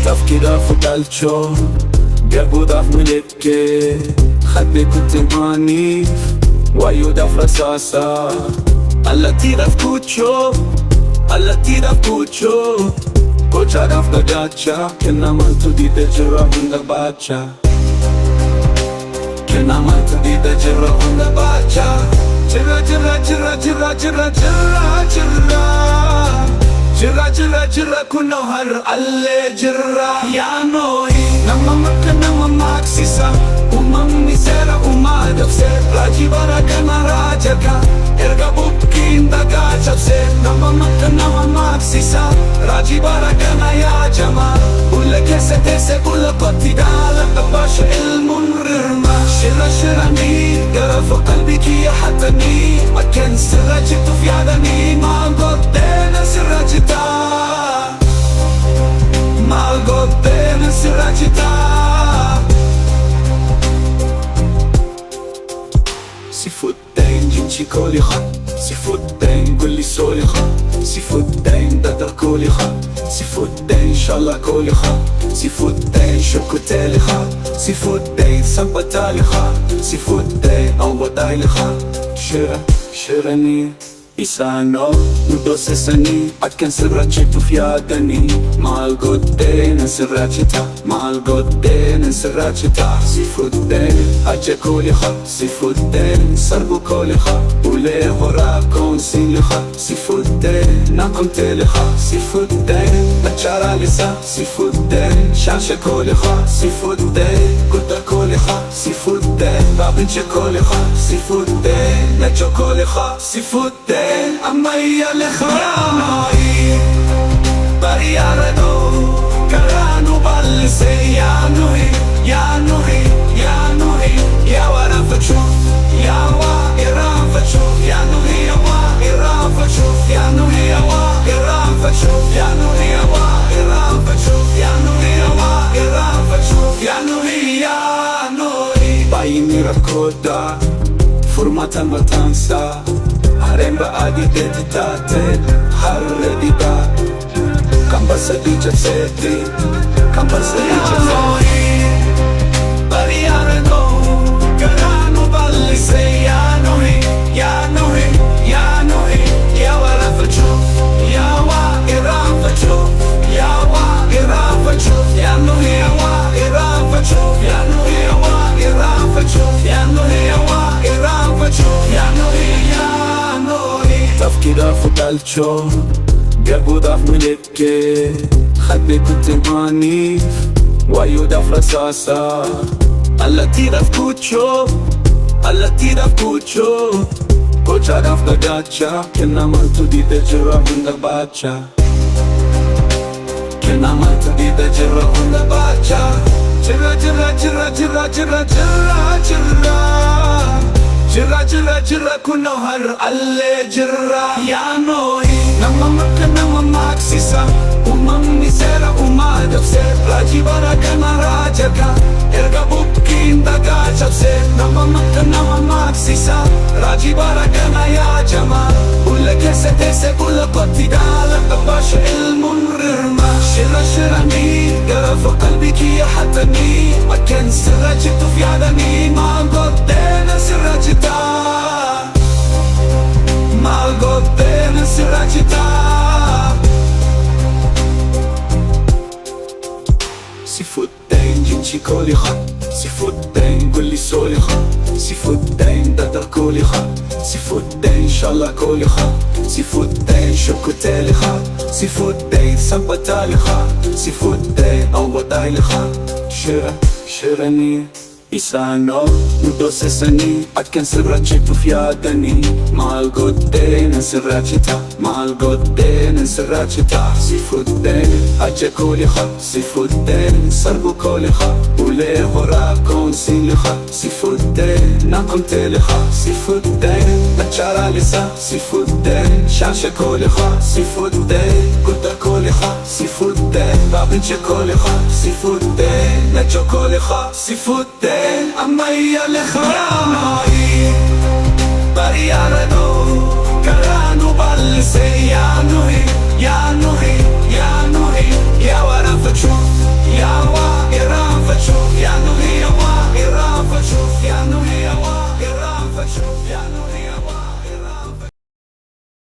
تفكيرها فوق الشوق قلبه ضعف من يبكي خدني كنت معنيف ويودا في رصاصة alla tira в кучу, alla tira в кучу Кучара в гагача, кена манту диде джира хунда бача Kena mantu dide jira hunda bacha Jira jira jira jira jira jira jira Jira jira jira kuno har alle jira Ya noi Nama maka nama maksisa Umam misera umada vse Raji baraka na rajaka Erga bukkin daga chavse Nama maka nama maksisa Raji baraka na ya jama Ulla kese tese ulla qatidala Tabasha ilmun rirma شرا شراني قرف قلبك يا حتني ما كان سراجته في عدني ما قدنا سراجتا ما قدنا سراجتا سيفوتين جنشي كولي خا سيفوتين قولي سولي خا سيفوتين دادر كولي خا سيفوتين إن شاء الله كولي خا سيفوتين شكوتالي خا سيفوتين سبتالي خا سيفوتين أوضايلي خا شراني إسانو ندوس سني أكن سراجتو في عدني مع القدين سراجتا مع القدين سراجتا سيفوتين أجا كولي خا سيفوتين سربو كولي خا وليه وراكم سيلي خا سيفوتين ناقم تيلي خا سيفوتين بچارا لسا سيفوتين شاشا كولي خا سيفوتين كتا كولي خا سيفوتين بابنشا كولي خا سيفوتين نجو كولي خا سيفوتين أما يالخ رامي برياردو كرانو بالسي يا نوهي يا نوهي يا نوهي يا ورفتشو يا وإرافتشو يا نوهي يا وإرافتشو يا نوهي يا وإرافتشو يا نوهي يا وإرافتشو يا نوهي يا وإرافتشو يا نوهي يا نوهي بايني ركودا فورماتا متانسا Haremba adi deditate Harredi ba Kambasa di jazzeti Kambasa di jazzeti Bariareno Garano balli se ya nohi Ya nohi Ya nohi Ya wala faccio Ya wa iran faccio Ya wa iran faccio Ya nohi ya wa iran faccio Ya nohi ya wa iran faccio Ya nohi ya wa iran faccio Ya nohi ya تفكيرها فوق الشوق قلبه ضعف من يبكي خدني كنت معنيف ويودا في رصاصة alla tira в кучу alla tira в кучу Кучара в гагача Кена манту диде джира хунда бача Kena mantu dide jira hunda bacha Jira jira jira jira jira jira jira Jira jira jira kuno har alle jira Ya noi Nama maka nama maksisa Umam misera umada vse Raji baraka na rajaka Erga bukkin daga chavse Nama maka nama maksisa Raji baraka na ya jama Ulla kese tese ulla qatidala Tabasha ilmun rirma Shira shirani قرف قلبك يا حتني ما كان سراجته في عدني ما قدنا سراجتا ما قدنا سراجتا سيفوتين جنشي كولي خا سيفوتين قولي سولي خا سيفوتين دادر كولي خا سيفوتين إن شاء الله كولي خا سيفوتين شكوتالي خا سيفوتين سبتالي خا سيفوتين أوضايلي خا شراني Isano, mudos sani, at kan sirrace tufyadani. Mal godden sirracita, mal godden sirracita. Sifudden, aje koliha, sifudden, sarbu koliha. Ule hora konsilha, sifudden, nakum teleha, sifudden. Nachara lisa, sifudden, shashe koliha, sifudden. Kuta koliha, sifudden, babinche koliha, sifudden. Nacho koliha, sifudden. Amaya lecha Bari arano Karano balse Yanuhi